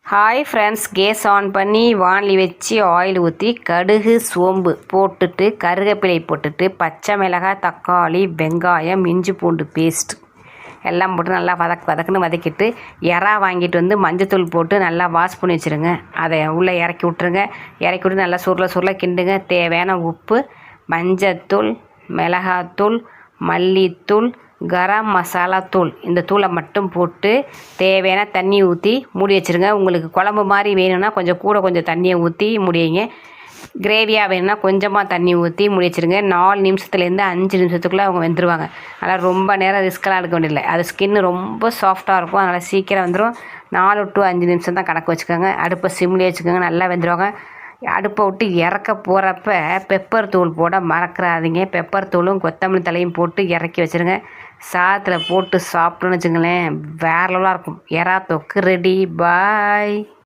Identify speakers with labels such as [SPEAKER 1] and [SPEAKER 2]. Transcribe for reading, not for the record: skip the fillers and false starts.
[SPEAKER 1] Hi friends, case on பண்ணி வாணலி வச்சு oil ஊற்றி கடுகு சோம்பு போட்டுட்டு கருவேப்பிலை போட்டுட்டு பச்சை மிளகாய் தக்காளி வெங்காயம் இஞ்சி பூண்டு பேஸ்ட் எல்லாம் போட்டு நல்லா வதக்குன்னு வதக்கிட்டு எறா வாங்கிட்டு வந்து மஞ்சத்தூள் போட்டு நல்லா வாஷ் பண்ணி வச்சுருங்க. அதை உள்ளே இறக்கி விட்ருங்க. இறக்கி விட்டு நல்லா சுருள கிண்டுங்க. தேவையான உப்பு, மஞ்சத்தூள், மிளகாத்தூள், மல்லித்தூள், கரம் மசாலா தூள், இந்த தூளை மட்டும் போட்டு தேவையான தண்ணி ஊற்றி மூடி வச்சுருங்க. உங்களுக்கு குழம்பு மாதிரி வேணும்னா கொஞ்சம் தண்ணியை ஊற்றி முடியுங்க. கிரேவியாக வேணும்னா கொஞ்சமாக தண்ணி ஊற்றி மூடி வச்சுருங்க. 4 நிமிஷத்துலேருந்து 5 நிமிஷத்துக்குள்ளே அவங்க வெந்துருவாங்க. அதனால் ரொம்ப நேரம் ரிஸ்க்கெல்லாம் எடுக்க வேண்டியதில்லை. அது ஸ்கின்னு ரொம்ப சாஃப்டாக இருக்கும். அதனால் சீக்கிரம் வந்துடும். 4 to 5 நிமிஷம் தான் கணக்கு வச்சுக்கோங்க. அடுப்பை சிம்லேயே வச்சுக்கோங்க. நல்லா வெந்துடுவாங்க. அடுப்பை விட்டு இறக்க போகிறப்ப பெப்பர் தூள் போட மறக்கிறாதீங்க. பெப்பர் தூளும் கொத்தமல்லி தலையும் போட்டு இறக்கி வச்சுருங்க. சாதத்தில் போட்டு சாப்பிட்டோன்னு வச்சுங்களேன், வேற லெவலாக இருக்கும். எறா தொக்கு ரெடி. பாய்.